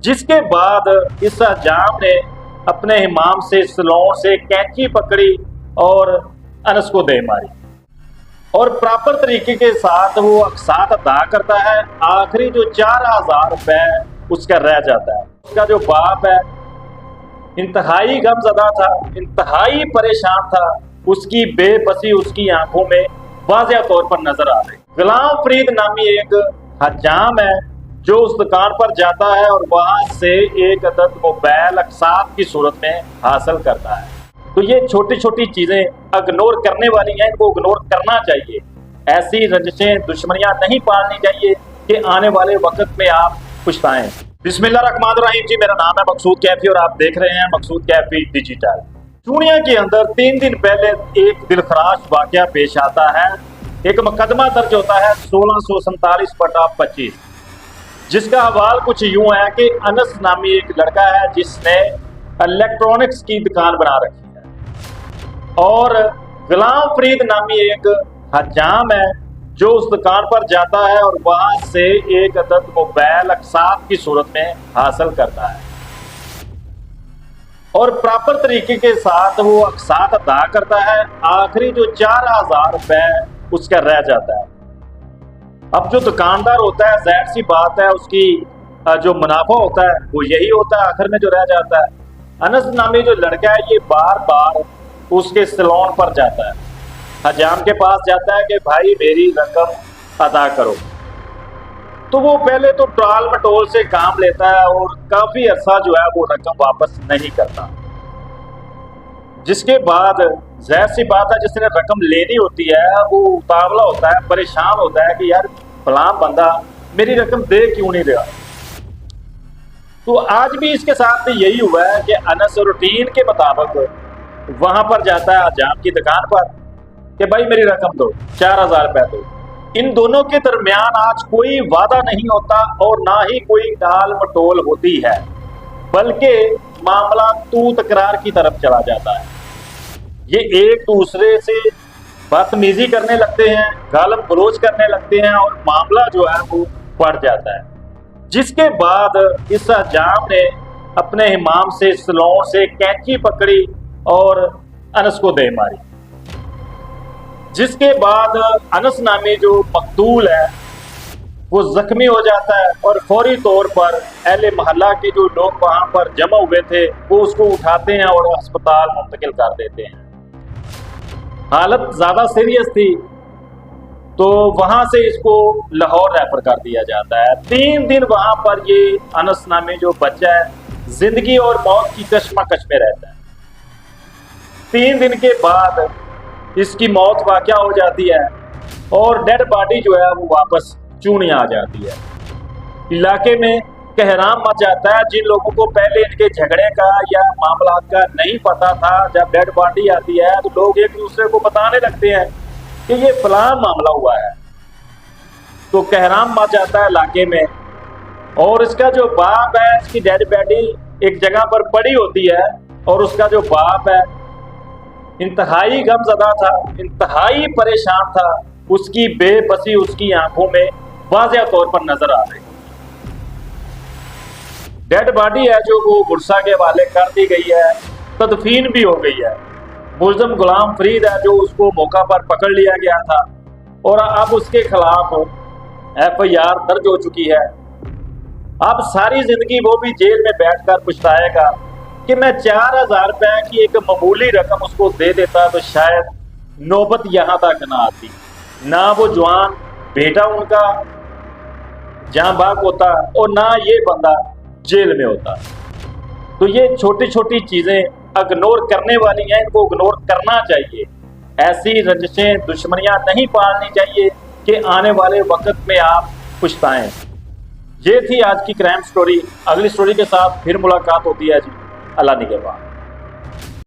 जिसके बाद इस हजाम ने अपने इमाम से सलोन से कैंची पकड़ी और अनस को दे मारी और प्रॉपर तरीके के साथ वो अक़सात अदा करता है। आखिरी जो 4000 रुपए उसका रह जाता है। उसका जो बाप है इंतहाई गमज़दा था, इंतहाई परेशान था। उसकी बेबसी उसकी आंखों में वाज़ेह तौर पर नजर आ रही। गुलाम फरीद नामी एक हजाम है जो उस दुकान पर जाता है और वहां से एक अदद मोबाइल अक़सात की सूरत में हासिल करता है। तो ये छोटी छोटी चीजें इग्नोर करने वाली हैं, इनको इग्नोर करना चाहिए। ऐसी रंजिशें दुश्मनियां नहीं पालनी चाहिए कि आने वाले वक्त में आप पछताएं। बिस्मिल्लाहिर्रहमानिर्रहीम जी, मेरा नाम है मकसूद कैफी और आप देख रहे हैं मकसूद कैफी डिजिटल। चूड़िया के अंदर 3 दिन पहले एक दिलखराश वाकया पेश आता है। एक मुकदमा दर्ज होता है 1647/25, जिसका हवाल कुछ यूं है कि अनस नामी एक लड़का है जिसने इलेक्ट्रॉनिक्स की दुकान बना रखी है और गुलाम फरीद नामी एक हजाम है जो उस दुकान पर जाता है और वहां से एक अदद मोबाइल अक़सात की सूरत में हासिल करता है और प्रॉपर तरीके के साथ वो अक़सात अदा करता है। आखिरी जो 4000 रुपए उसका रह जाता है। अब जो दुकानदार होता है, ज़ाहिर सी बात है, उसकी जो मुनाफा होता है वो यही होता है, आखिर में जो रह जाता है। अनस नामी जो लड़का है ये बार बार उसके सैलून पर जाता है, हजाम के पास जाता है कि भाई मेरी रकम अदा करो। तो वो पहले तो टाल मटोल से काम लेता है और काफी अरसा जो है वो रकम वापस नहीं करता। जिसके बाद ज़ाहिर सी बात है, जिसने रकम लेनी होती है वो उतावला होता है, परेशान होता है कि यार फलां बंदा मेरी रकम दे क्यों नहीं रहा। तो आज भी इसके साथ यही हुआ है कि अनस रूटीन के मुताबिक वहां पर जाता है हजाम की दुकान पर कि भाई मेरी रकम दो, 4000 रुपए दो। इन दोनों के दरमियान आज कोई वादा नहीं होता और ना ही कोई टाल मटोल होती है, बल्कि मामला तू तकरार की तरफ चला जाता है। ये एक दूसरे से बदतमीजी करने लगते हैं, गालम गलोच करने लगते हैं और मामला जो है वो बढ़ जाता है। जिसके बाद इस हजाम ने अपने इमाम से सलोन से कैंची पकड़ी और अनस को दे मारी। जिसके बाद अनस नामी जो मकतूल है वो जख्मी हो जाता है और फौरी तौर पर अहले मोहल्ला के जो लोग वहां पर जमा हुए थे वो उसको उठाते हैं और अस्पताल मुंतकिल कर देते हैं। हालत ज्यादा सीरियस थी तो वहां से इसको लाहौर रेफर कर दिया जाता है। 3 दिन वहां पर ये अनस नामी जो बच्चा है जिंदगी और मौत की कशमकश में रहता है। 3 दिन के बाद इसकी मौत वाक़या हो जाती है और डेड बॉडी जो है वो वापस चूड़िया आ जाती है। इलाके में कहराम मच जाता है। जिन लोगों को पहले इनके झगड़े का या मामला का नहीं पता था, जब डेड बॉडी आती है तो लोग एक दूसरे को बताने लगते हैं कि ये फलां मामला हुआ है। तो कहराम मच जाता है इलाके में और इसका जो बाप है, इसकी डेड बॉडी एक जगह पर पड़ी होती है और उसका जो बाप है इंतहाई गमज़दा था, इंतहाई परेशान था। उसकी बेबसी उसकी आंखों में वाज़ेह तौर पर नजर आ रही। डेड बॉडी है जो वो गुरसा के हवाले कर दी गई है, तदफीन भी हो गई है। मुलज़म गुलाम फरीद है जो उसको मौका पर पकड़ लिया गया था और अब उसके खिलाफ FIR दर्ज हो चुकी है। अब सारी जिंदगी वो भी जेल में बैठकर पछताएगा कि मैं 4000 रुपए की एक मामूली रकम उसको दे देता तो शायद नौबत यहाँ तक ना आती, ना वो जवान बेटा उनका जहां बाग होता और ना ये बंदा जेल में होता। तो ये छोटी छोटी चीजें इग्नोर करने वाली हैं, इनको इग्नोर करना चाहिए। ऐसी रंजिशें दुश्मनियां नहीं पालनी चाहिए कि आने वाले वक्त में आप पछताएं। ये थी आज की क्राइम स्टोरी। अगली स्टोरी के साथ फिर मुलाकात होती है जी। अल्लाह निगहबान।